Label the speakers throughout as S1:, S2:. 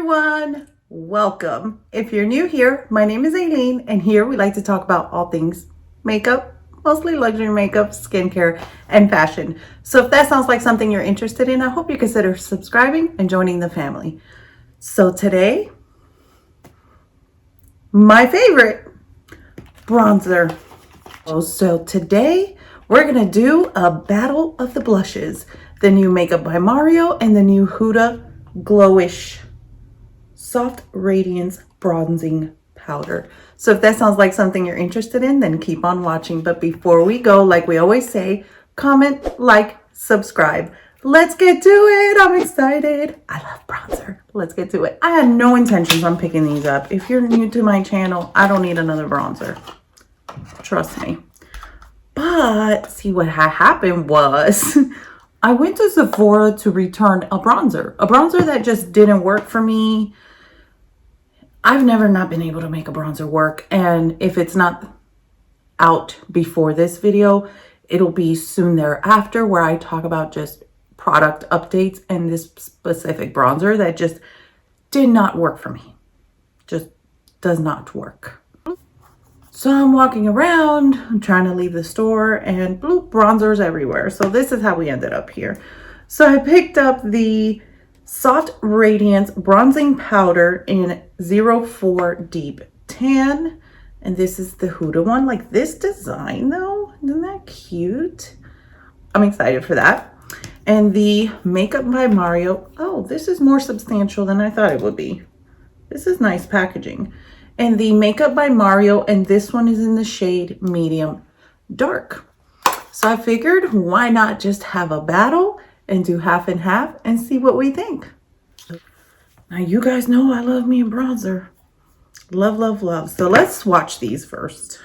S1: everyone, welcome. If you're new here, my name is Aileen, and here we like to talk about all things makeup, mostly luxury makeup, skincare, and fashion. So if that sounds like something you're interested in, I hope you consider subscribing and joining the family. So today, my favorite bronzer. So today we're gonna do a battle of the blushes, the new Makeup by Mario and the new Huda Glowish Soft Radiance Bronzing Powder. So if that sounds like something you're interested in, then keep on watching. But before we go, like we always say, comment, like, subscribe. Let's get to it. I'm excited. I love bronzer. Let's get to it. I had no intentions on picking these up. If you're new to my channel, I don't need another bronzer. Trust me. But see, what happened was I went to Sephora to return a bronzer that just didn't work for me. I've never not been able to make a bronzer work, and if it's not out before this video, it'll be soon thereafter, where I talk about just product updates and this specific bronzer that just did not work for me. Just does not work. So I'm walking around, I'm trying to leave the store, and bloop, bronzers everywhere. So this is how we ended up here. So I picked up the Soft Radiance Bronzing Powder in 04 Deep Tan. And this is the Huda one. Like, this design though, isn't that cute? I'm excited for that. And the Makeup by Mario. Oh, this is more substantial than I thought it would be. This is nice packaging. And the Makeup by Mario, and this one is in the shade Medium Dark. So I figured, why not just have a battle and do half and half and see what we think. Now, you guys know I love me a bronzer. Love, love, love. So let's swatch these first.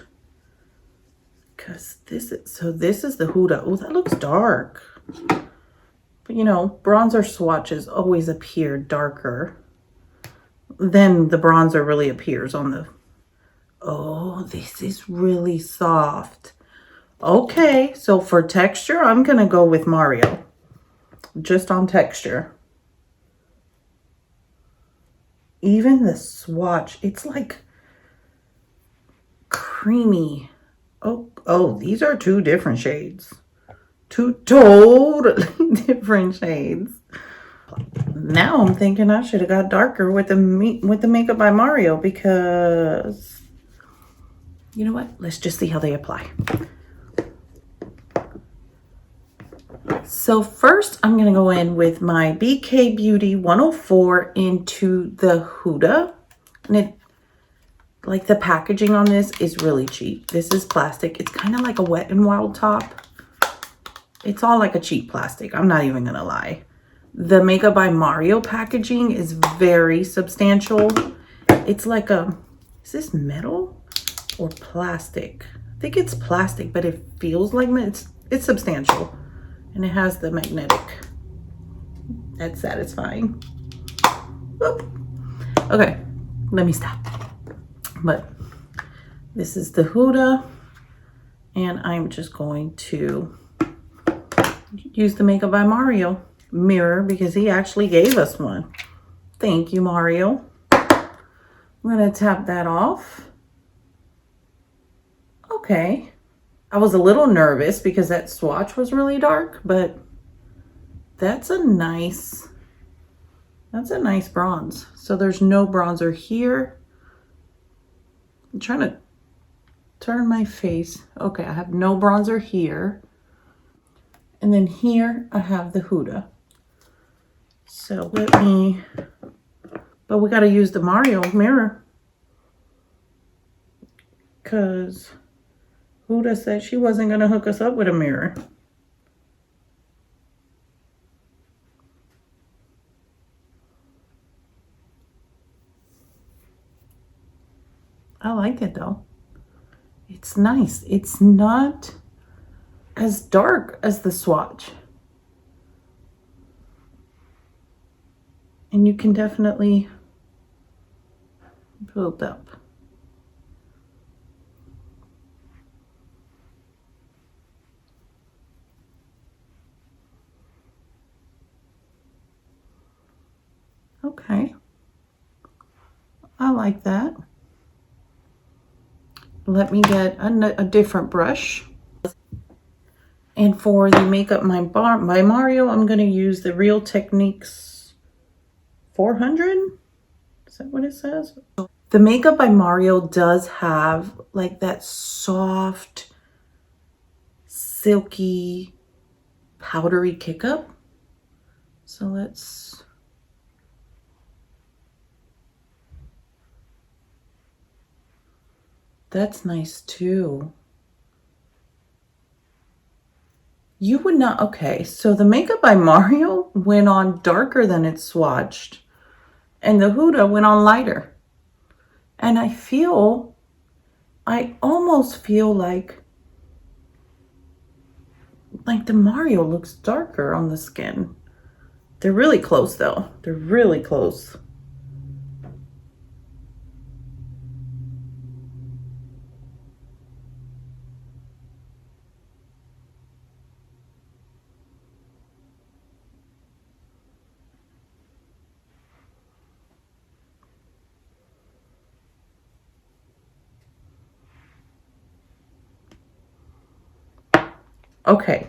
S1: Because this is the Huda. Oh, that looks dark. But you know, bronzer swatches always appear darker. Then the bronzer really appears on the... Oh, this is really soft. Okay, so for texture, I'm going to go with Mario. Just on texture. Even the swatch, it's like creamy. Oh, these are two different shades. Two totally different shades. Now I'm thinking I should have got darker with the Makeup by Mario, because you know what? Let's just see how they apply. So first I'm going to go in with my BK Beauty 104 into the Huda. And it, like, the packaging on this is really cheap. This is plastic. It's kind of like a Wet n Wild top. It's all like a cheap plastic. I'm not even going to lie. The Makeup by Mario packaging is very substantial. It's like a, is this metal or plastic? I think it's plastic, but it feels like it's substantial. And it has the magnetic. That's satisfying. Whoop. Okay, let me stop. But this is the Huda. And I'm just going to use the Makeup by Mario mirror, because he actually gave us one. Thank you, Mario. I'm going to tap that off. Okay. I was a little nervous because that swatch was really dark, but that's a nice bronze. So there's no bronzer here. I'm trying to turn my face. Okay, I have no bronzer here. And then here I have the Huda. So but we got to use the Mario mirror, because Huda said she wasn't going to hook us up with a mirror. I like it though. It's nice. It's not as dark as the swatch. And you can definitely build up. Okay. like that. Let me get a different brush. And for the Makeup by Mario, I'm going to use the Real Techniques 400. Is that what it says? The Makeup by Mario does have like that soft, silky, powdery kick up. So let's... That's nice too. You would not... Okay, so the Makeup by Mario went on darker than it's swatched. And the Huda went on lighter. And I almost feel like the Mario looks darker on the skin. They're really close though. They're really close. Okay,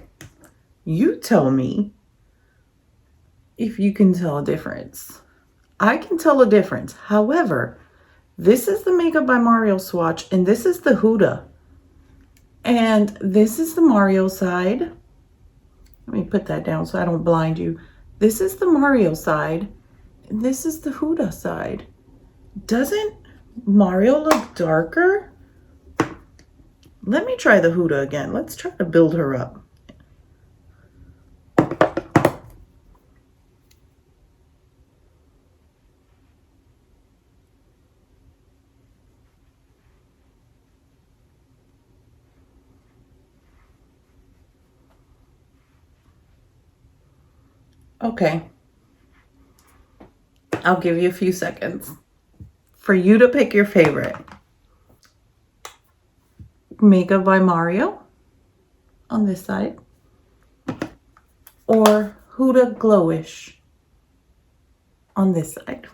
S1: you tell me if you can tell a difference. I can tell a difference. However, this is the Makeup by Mario swatch, and this is the Huda. And this is the Mario side. Let me put that down so I don't blind you. This is the Mario side, and this is the Huda side. Doesn't Mario look darker? Let me try the Huda again. Let's try to build her up. Okay. I'll give you a few seconds for you to pick your favorite. Makeup by Mario on this side, or Huda Glowish on this side.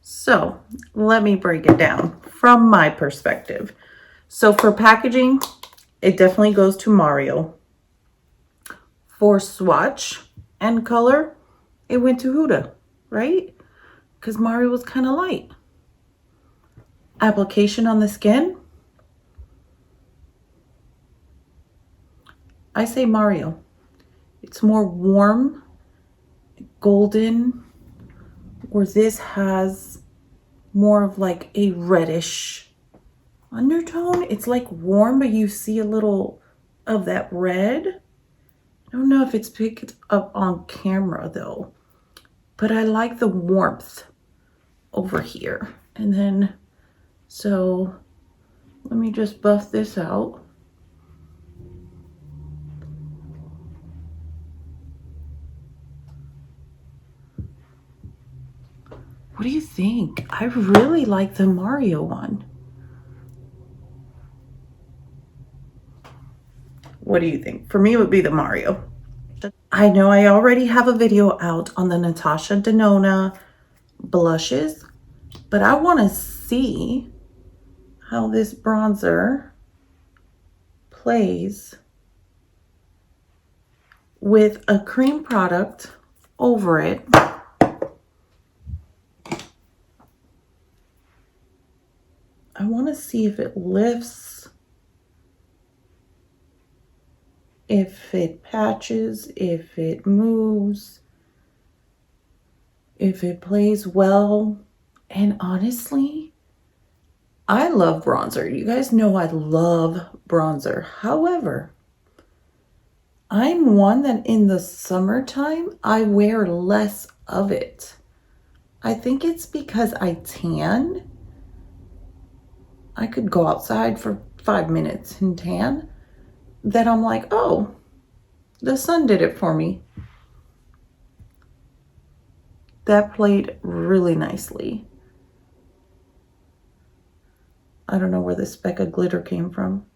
S1: So let me break it down from my perspective. So for packaging, it definitely goes to Mario. For swatch and color, it went to Huda, right? Because Mario was kind of light. Application on the skin, I say Mario. It's more warm, golden, where this has more of like a reddish undertone. It's like warm, but you see a little of that red. I don't know if it's picked up on camera though, but I like the warmth over here. And then, so let me just buff this out. What do you think? I really like the Mario one. What do you think? For me, it would be the Mario. I know I already have a video out on the Natasha Denona blushes, but I want to see how this bronzer plays with a cream product over it. I want to see if it lifts, if it patches, if it moves, if it plays well. And honestly, I love bronzer. You guys know I love bronzer. However, I'm one that in the summertime, I wear less of it. I think it's because I tan. I could go outside for 5 minutes and tan. That I'm like, oh, the sun did it for me. That played really nicely. I don't know where this Becca glitter came from.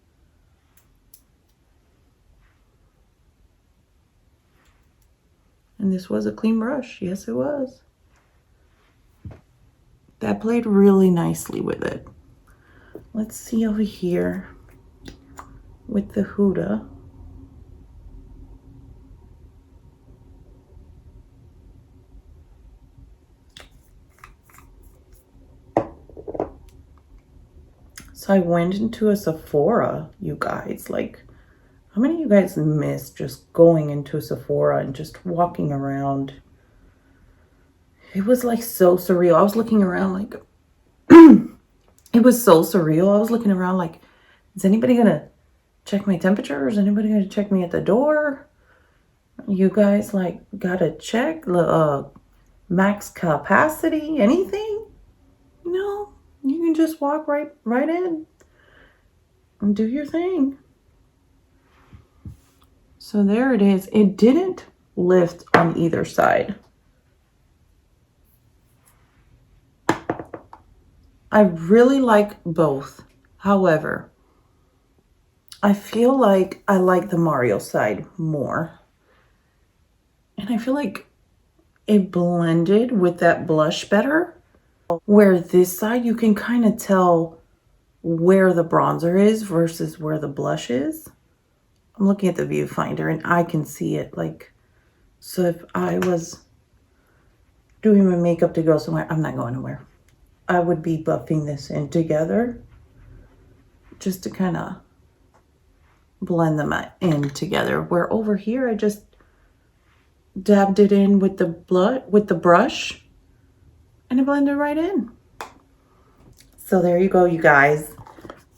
S1: And this was a clean brush. Yes, it was. That played really nicely with it. Let's see over here with the Huda. So I went into a Sephora, you guys. Like, how many of you guys miss just going into a Sephora and just walking around? It was like so surreal. I was looking around like, it was so surreal. I was looking around like, is anybody gonna check my temperature? Is anybody gonna check me at the door? You guys like gotta check max capacity, anything? No, you can just walk right in and do your thing. So there it is. It didn't lift on either side. I really like both. However, I feel like I like the Mario side more. And I feel like it blended with that blush better. Where this side, you can kind of tell where the bronzer is versus where the blush is. I'm looking at the viewfinder and I can see it. Like, so if I was doing my makeup to go somewhere, I'm not going nowhere. I would be buffing this in together just to kind of blend them in together. Where over here, I just dabbed it in with the brush and it blended right in. So there you go, you guys.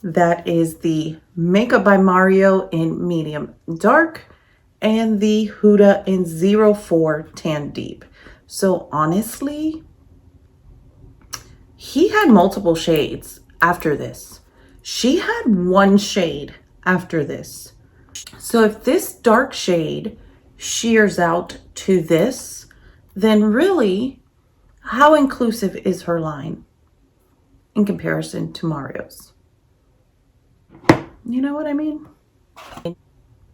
S1: That is the Makeup by Mario in medium dark and the Huda in 04 tan deep. So honestly, he had multiple shades after this. She had one shade after this. So if this dark shade shears out to this, then really, how inclusive is her line in comparison to Mario's? You know what I mean?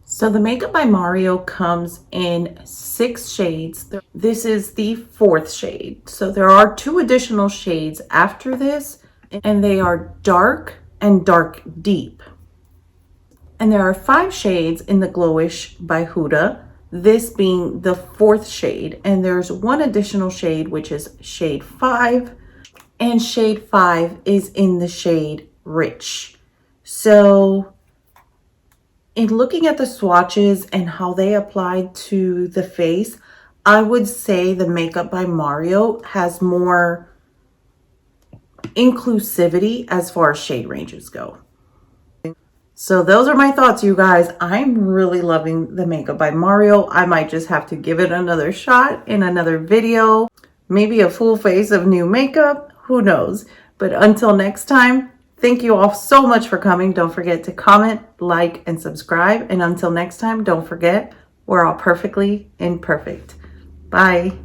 S1: So the Makeup by Mario comes in 6 shades. This is the 4th shade. So there are 2 additional shades after this, and they are dark and dark deep. And there are 5 shades in the Glowish by Huda, this being the 4th shade. And there's 1 additional shade, which is shade 5. And shade 5 is in the shade Rich. So in looking at the swatches and how they applied to the face, I would say the Makeup by Mario has more inclusivity as far as shade ranges go. So those are my thoughts, you guys. I'm really loving the Makeup by Mario. I might just have to give it another shot in another video. Maybe a full face of new makeup. Who knows? But until next time, thank you all so much for coming. Don't forget to comment, like, and subscribe. And until next time, don't forget, we're all perfectly imperfect. Bye.